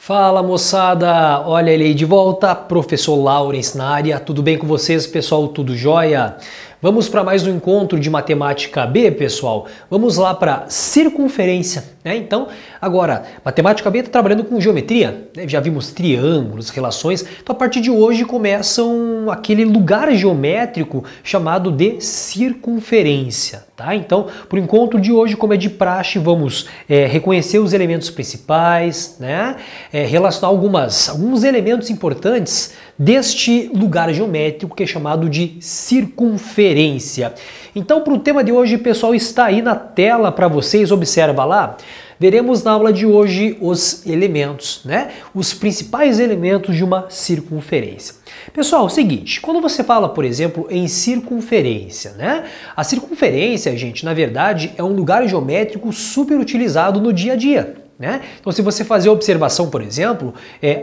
Fala moçada, olha ele aí de volta, professor Laurence na área, tudo bem com vocês pessoal, tudo jóia? Vamos para mais um encontro de matemática B, pessoal. Vamos lá para circunferência, né? Então, agora, matemática B está trabalhando com geometria, né? Já vimos triângulos, relações. Então, a partir de hoje começam aquele lugar geométrico chamado de circunferência, tá? Então, para o encontro de hoje, como é de praxe, vamos reconhecer os elementos principais, né? Relacionar alguns elementos importantes deste lugar geométrico que é chamado de circunferência. Então, para o tema de hoje, pessoal, está aí na tela para vocês, observa lá. Veremos na aula de hoje os elementos, né? Os principais elementos de uma circunferência. Pessoal, é o seguinte, quando você fala, por exemplo, em circunferência, né? A circunferência, gente, na verdade, é um lugar geométrico super utilizado no dia a dia. Né? Então, se você fazer a observação, por exemplo,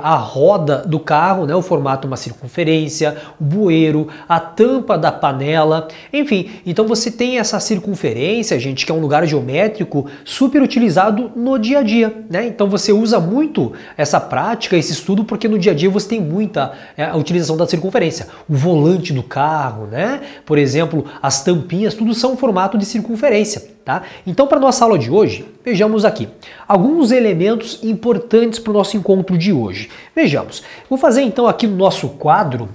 a roda do carro, né, o formato uma circunferência, o bueiro, a tampa da panela, enfim. Então, você tem essa circunferência, gente, que é um lugar geométrico super utilizado no dia a dia. Né? Então, você usa muito essa prática, esse estudo, porque no dia a dia você tem muita a utilização da circunferência. O volante do carro, né? Por exemplo, as tampinhas, tudo são formato de circunferência. Tá? Então, para a nossa aula de hoje, vejamos aqui alguns elementos importantes para o nosso encontro de hoje. Vejamos, vou fazer então aqui no nosso quadro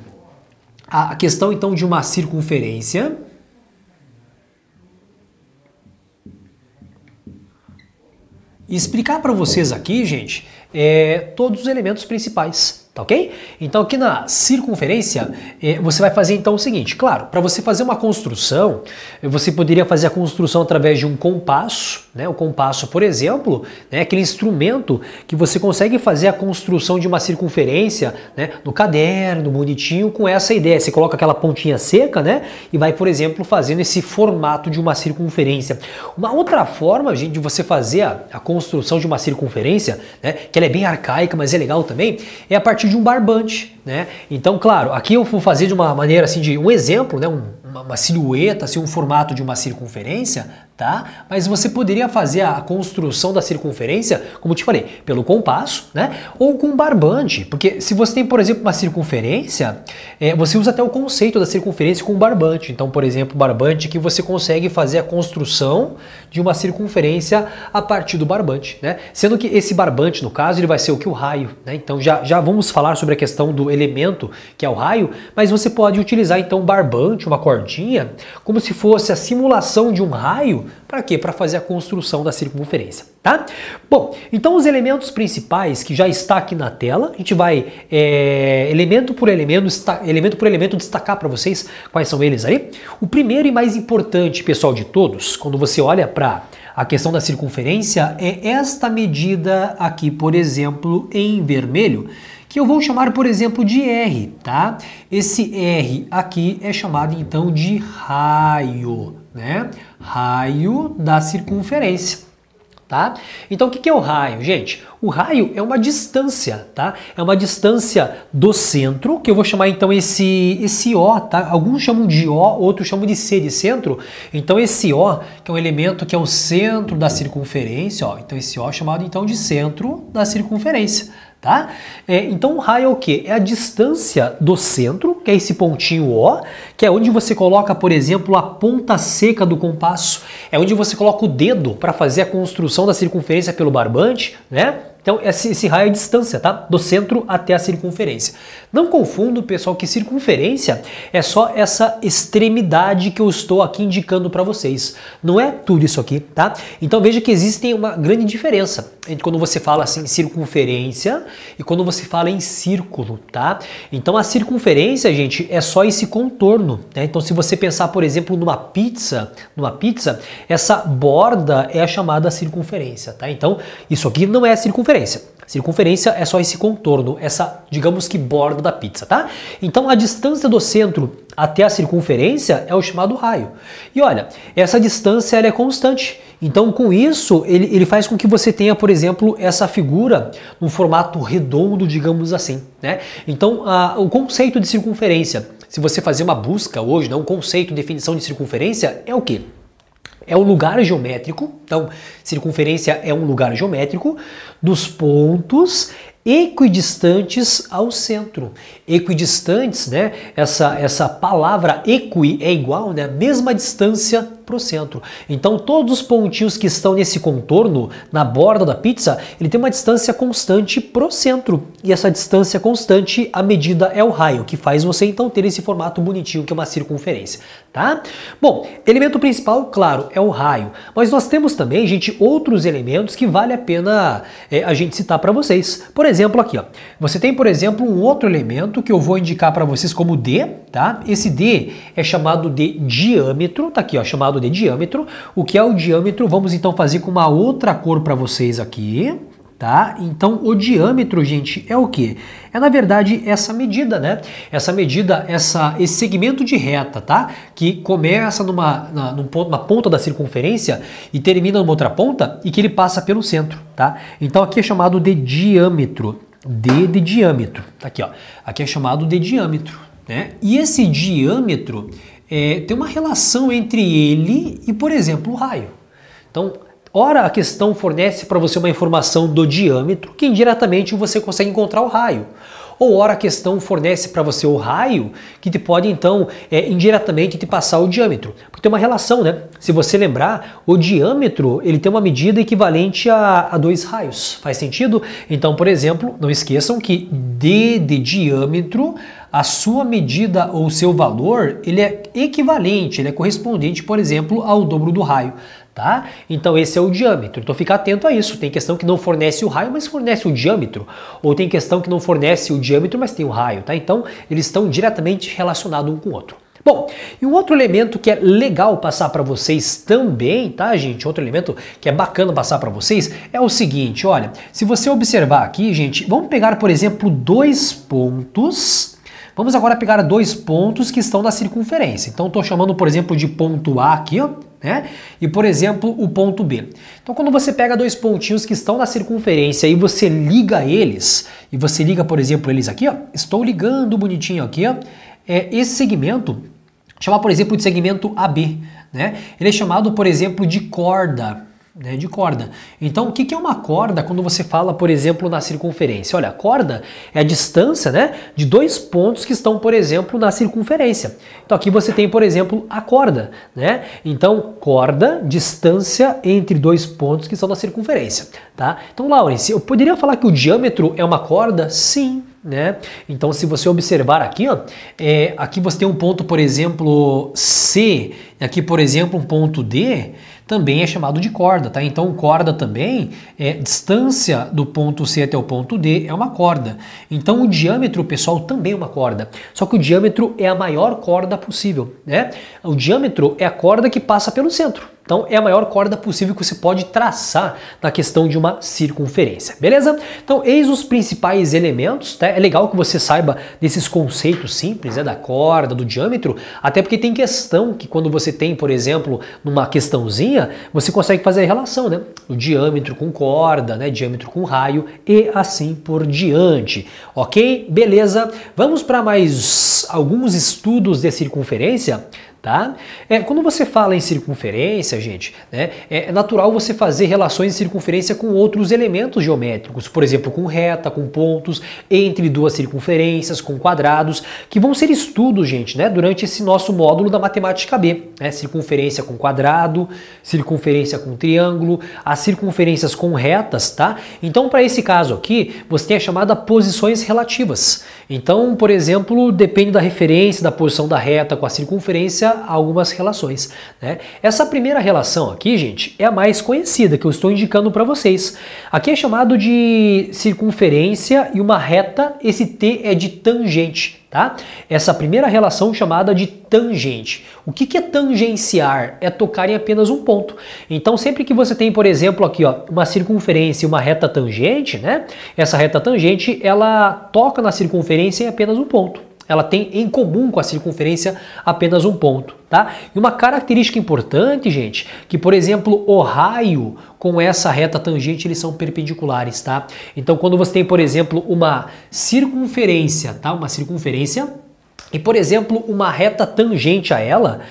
a questão então de uma circunferência. E explicar para vocês aqui, gente, todos os elementos principais. Tá ok? Então aqui na circunferência você vai fazer então o seguinte, claro, para você fazer uma construção, você poderia fazer a construção através de um compasso, né? O compasso, por exemplo, né? Aquele instrumento que você consegue fazer a construção de uma circunferência, né? No caderno, bonitinho, com essa ideia. Você coloca aquela pontinha seca, né? E vai, por exemplo, fazendo esse formato de uma circunferência. Uma outra forma, gente, de você fazer a construção de uma circunferência, né? Que ela é bem arcaica, mas é legal também, é a partir de um barbante, né? Então, claro, aqui eu vou fazer de uma maneira assim, de um exemplo, né? Uma silhueta, assim, um formato de uma circunferência, tá? Mas você poderia fazer a construção da circunferência, como eu te falei, pelo compasso, né? Ou com barbante, porque se você tem, por exemplo, uma circunferência, você usa até o conceito da circunferência com barbante. Então, por exemplo, barbante que você consegue fazer a construção de uma circunferência a partir do barbante, né? Sendo que esse barbante, no caso, ele vai ser o que? O raio, né? Então, já vamos falar sobre a questão do elemento, que é o raio, mas você pode utilizar, então, barbante, uma cordinha, como se fosse a simulação de um raio. Para quê? Para fazer a construção da circunferência, tá? Bom, então os elementos principais que já está aqui na tela, a gente vai elemento por elemento destacar para vocês quais são eles aí. O primeiro e mais importante, pessoal, de todos, quando você olha para a questão da circunferência, é esta medida aqui, por exemplo, em vermelho, que eu vou chamar, por exemplo, de R, tá? Esse R aqui é chamado, então, de raio, né? Raio da circunferência, tá? Então, o que é o raio, gente? O raio é uma distância, tá? É uma distância do centro, que eu vou chamar, então, esse O, tá? Alguns chamam de O, outros chamam de C de centro. Então, esse O, que é um elemento que é o centro da circunferência, ó. Então, esse O é chamado, então, de centro da circunferência. Tá? Então o raio é o que? É a distância do centro, que é esse pontinho O, que é onde você coloca, por exemplo, a ponta seca do compasso, é onde você coloca o dedo para fazer a construção da circunferência pelo barbante, né? Então esse raio é a distância, tá? Do centro até a circunferência. Não confundo, pessoal, que circunferência é só essa extremidade que eu estou aqui indicando para vocês. Não é tudo isso aqui, tá? Então veja que existe uma grande diferença entre quando você fala assim circunferência e quando você fala em círculo, tá? Então a circunferência, gente, é só esse contorno, né? Então se você pensar, por exemplo, numa pizza, essa borda é a chamada circunferência, tá? Então isso aqui não é circunferência. Circunferência é só esse contorno, essa, digamos que, borda da pizza, tá? Então a distância do centro até a circunferência é o chamado raio. E olha, essa distância ela é constante. Então com isso ele faz com que você tenha, por exemplo, essa figura num formato redondo, digamos assim, né? Então o conceito de circunferência, se você fazer uma busca hoje, né, um conceito de definição de circunferência é o quê? é um lugar geométrico, então circunferência é um lugar geométrico dos pontos equidistantes ao centro. Equidistantes, né? Essa palavra equi é igual, né? Mesma distância para o centro. Então todos os pontinhos que estão nesse contorno, na borda da pizza, ele tem uma distância constante para o centro. E essa distância constante, a medida é o raio, que faz você então ter esse formato bonitinho que é uma circunferência, tá? Bom, elemento principal, claro, é o raio. Mas nós temos também, gente, outros elementos que vale a pena a gente citar para vocês. Por exemplo, aqui, ó, você tem, por exemplo, um outro elemento que eu vou indicar para vocês como D, tá? Esse D é chamado de diâmetro, tá aqui, ó, chamado de diâmetro. O que é o diâmetro? Vamos então fazer com uma outra cor para vocês aqui, tá? Então o diâmetro, gente, é o que? É na verdade essa medida, né? Essa medida, esse segmento de reta, tá? Que começa numa ponta da circunferência e termina numa outra ponta e que ele passa pelo centro, tá? Então aqui é chamado de diâmetro. D de diâmetro, tá aqui, ó. Aqui é chamado de diâmetro, né? E esse diâmetro tem uma relação entre ele e, por exemplo, o raio. Então, ora a questão fornece para você uma informação do diâmetro, que indiretamente você consegue encontrar o raio. Ou ora a questão fornece para você o raio, que te pode então indiretamente te passar o diâmetro. Porque tem uma relação, né? Se você lembrar, o diâmetro ele tem uma medida equivalente a 2 raios. Faz sentido? Então, por exemplo, não esqueçam que D de diâmetro, a sua medida ou seu valor, ele é equivalente, ele é correspondente, por exemplo, ao dobro do raio. Tá? Então esse é o diâmetro, então fica atento a isso. Tem questão que não fornece o raio, mas fornece o diâmetro, ou tem questão que não fornece o diâmetro, mas tem o raio, tá? Então eles estão diretamente relacionados um com o outro. Bom, e um outro elemento que é legal passar para vocês também, tá, gente? Outro elemento que é bacana passar para vocês é o seguinte, olha, se você observar aqui, gente, vamos pegar, por exemplo, 2 pontos. Vamos agora pegar 2 pontos que estão na circunferência. Então estou chamando, por exemplo, de ponto A aqui, ó, né? E, por exemplo, o ponto B. Então, quando você pega 2 pontinhos que estão na circunferência e você liga eles, e você liga, por exemplo, eles aqui, ó, estou ligando bonitinho aqui, ó, esse segmento, chamar, por exemplo, de segmento AB, né? Ele é chamado, por exemplo, de corda. De corda. Então, o que é uma corda quando você fala, por exemplo, na circunferência? Olha, a corda é a distância, né, de 2 pontos que estão, por exemplo, na circunferência. Então, aqui você tem, por exemplo, a corda, né? Então, corda, distância entre 2 pontos que estão na circunferência, tá? Então, Laurence, eu poderia falar que o diâmetro é uma corda? Sim. Né? Então, se você observar aqui, ó, aqui você tem um ponto, por exemplo, C, e aqui, por exemplo, um ponto D, também é chamado de corda, tá? Então, corda também, distância do ponto C até o ponto D é uma corda. Então, o diâmetro, pessoal, também é uma corda. Só que o diâmetro é a maior corda possível, né? O diâmetro é a corda que passa pelo centro. Então, é a maior corda possível que você pode traçar na questão de uma circunferência, beleza? Então, eis os principais elementos, tá? É legal que você saiba desses conceitos simples, né, da corda, do diâmetro, até porque tem questão que quando você tem, por exemplo, numa questãozinha, você consegue fazer a relação, né? O diâmetro com corda, né, diâmetro com raio e assim por diante, ok? Beleza? Vamos para mais alguns estudos de circunferência. Tá? Quando você fala em circunferência, gente, né, é natural você fazer relações de circunferência com outros elementos geométricos, por exemplo, com reta, com pontos, entre 2 circunferências, com quadrados, que vão ser estudos, gente, né, durante esse nosso módulo da matemática B, né, circunferência com quadrado, circunferência com triângulo, as circunferências com retas, tá? Então, para esse caso aqui, você tem a chamada posições relativas. Então, por exemplo, depende da referência da posição da reta com a circunferência, algumas relações, né? Essa primeira relação aqui, gente, é a mais conhecida, que eu estou indicando para vocês. Aqui é chamado de circunferência e uma reta, esse T é de tangente, tá? Essa primeira relação chamada de tangente. O que é tangenciar? É tocar em apenas um ponto. Então, sempre que você tem, por exemplo, aqui, ó, uma circunferência e uma reta tangente, né? Essa reta tangente, ela toca na circunferência em apenas um ponto. Ela tem em comum com a circunferência apenas um ponto, tá? E uma característica importante, gente, que, por exemplo, o raio com essa reta tangente, eles são perpendiculares, tá? Então, quando você tem, por exemplo, uma circunferência, tá? Uma circunferência e, por exemplo, uma reta tangente a ela,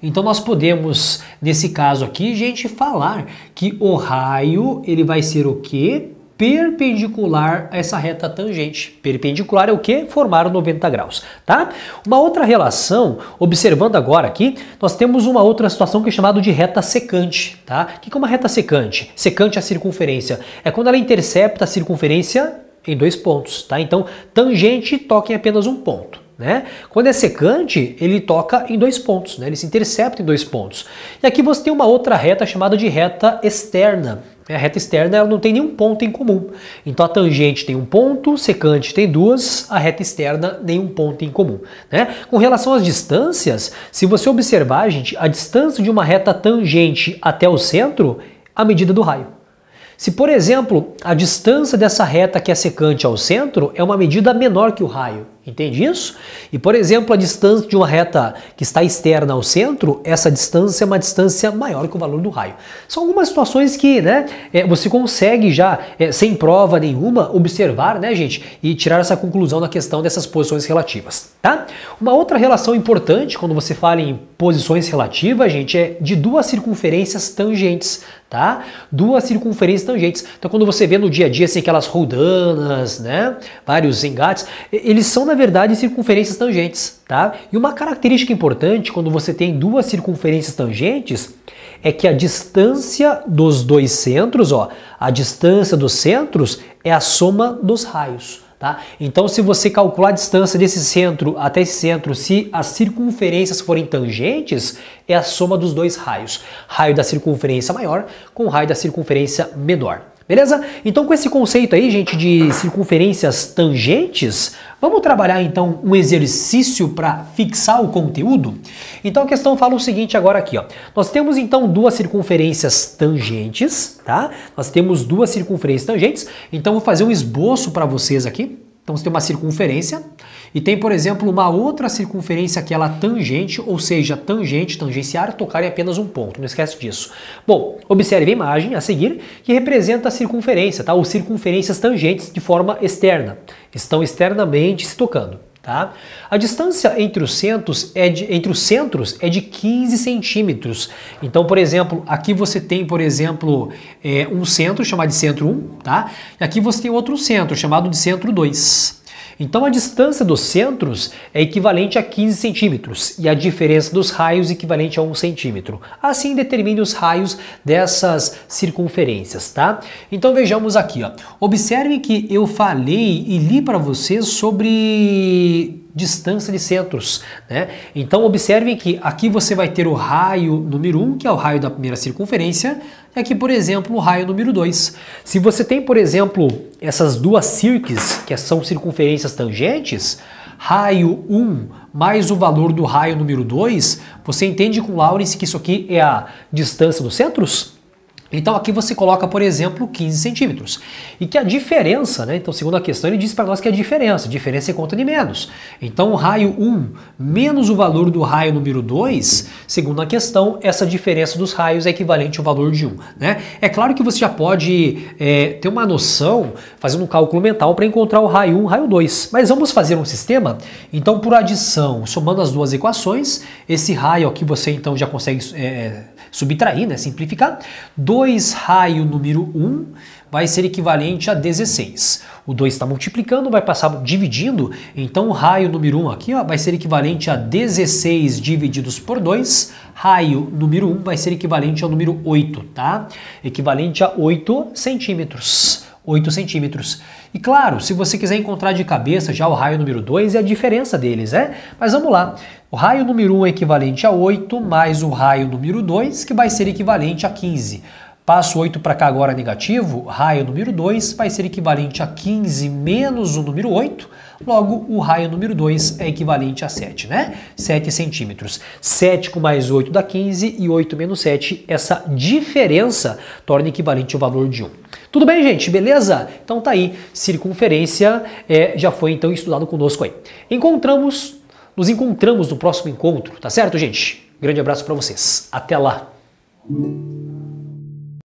então nós podemos, nesse caso aqui, gente, falar que o raio, ele vai ser o quê? perpendicular a essa reta tangente. Perpendicular é o quê? Formar 90 graus, tá? Uma outra relação, observando agora aqui, nós temos uma outra situação que é chamada de reta secante, tá? O que é uma reta secante? Secante à circunferência. É quando ela intercepta a circunferência em 2 pontos, tá? Então, tangente toca em apenas um ponto, né? Quando é secante, ele toca em 2 pontos, né? Ele se intercepta em 2 pontos. E aqui você tem uma outra reta chamada de reta externa. A reta externa ela não tem nenhum ponto em comum. Então a tangente tem um ponto, secante tem 2, a reta externa nenhum ponto em comum, né? Com relação às distâncias, se você observar, gente, a distância de uma reta tangente até o centro, a medida do raio. Se, por exemplo, a distância dessa reta que é secante ao centro é uma medida menor que o raio, entende isso? E, por exemplo, a distância de uma reta que está externa ao centro, essa distância é uma distância maior que o valor do raio. São algumas situações que, né, você consegue já, sem prova nenhuma, observar, né, gente, e tirar essa conclusão na questão dessas posições relativas, tá? Uma outra relação importante quando você fala em posições relativas, gente, é de 2 circunferências tangentes, tá? 2 circunferências tangentes. Então, quando você vê no dia a dia assim, aquelas roldanas, né, vários engates, eles são na verdade circunferências tangentes, tá? E uma característica importante quando você tem 2 circunferências tangentes é que a distância dos 2 centros, ó, a distância dos centros é a soma dos raios. Tá? Então, se você calcular a distância desse centro até esse centro, se as circunferências forem tangentes, é a soma dos 2 raios. Raio da circunferência maior com o raio da circunferência menor. Beleza? Então, com esse conceito aí, gente, de circunferências tangentes, vamos trabalhar então um exercício para fixar o conteúdo? Então, a questão fala o seguinte agora aqui, ó. Nós temos então 2 circunferências tangentes, tá? Nós temos 2 circunferências tangentes. Então, vou fazer um esboço para vocês aqui. Então, você tem uma circunferência e tem, por exemplo, uma outra circunferência que ela tangente, ou seja, tangente, tangenciar, tocar em apenas um ponto. Não esquece disso. Bom, observe a imagem a seguir que representa a circunferência, tá? Ou circunferências tangentes de forma externa. Estão externamente se tocando. Tá? A distância entre os centros é de 15 centímetros. Então, por exemplo, aqui você tem, por exemplo, um centro chamado de centro 1, tá? E aqui você tem outro centro chamado de centro 2. Então, a distância dos centros é equivalente a 15 centímetros e a diferença dos raios equivalente a 1 centímetro. Assim, determine os raios dessas circunferências, tá? Então, vejamos aqui, ó. Observe que eu falei e li para vocês sobre distância de centros, né? Então, observem que aqui você vai ter o raio número 1, que é o raio da primeira circunferência, e aqui, por exemplo, o raio número 2. Se você tem, por exemplo, essas 2 cirques, que são circunferências tangentes, raio 1 mais o valor do raio número 2, você entende com Lawrence que isso aqui é a distância dos centros? Então aqui você coloca, por exemplo, 15 centímetros. E que a diferença, né? Então, segundo a questão, ele diz para nós que é a diferença é conta de menos. Então, o raio 1 menos o valor do raio número 2, segundo a questão, essa diferença dos raios é equivalente ao valor de 1. Né? É claro que você já pode ter uma noção, fazendo um cálculo mental, para encontrar o raio 1 e o raio 2. Mas vamos fazer um sistema? Então, por adição, somando as 2 equações, esse raio aqui você então já consegue subtrair, né? Simplificar. 2 raio número 1 vai ser equivalente a 16. O 2 está multiplicando, vai passar dividindo, então o raio número 1 aqui, ó, vai ser equivalente a 16 divididos por 2. Raio número 1 vai ser equivalente ao número 8, tá? Equivalente a 8 centímetros. 8 centímetros. E claro, se você quiser encontrar de cabeça já o raio número 2 é a diferença deles, né? Mas vamos lá. O raio número 1 é equivalente a 8 mais o raio número 2, que vai ser equivalente a 15. Passo 8 para cá agora negativo, raio número 2 vai ser equivalente a 15 menos o número 8, logo o raio número 2 é equivalente a 7, né? 7 centímetros. 7 com mais 8 dá 15 e 8 menos 7, essa diferença torna equivalente ao valor de 1. Tudo bem, gente? Beleza? Então tá aí, circunferência já foi então estudado conosco aí. Nos encontramos no próximo encontro, tá certo, gente? Grande abraço para vocês. Até lá!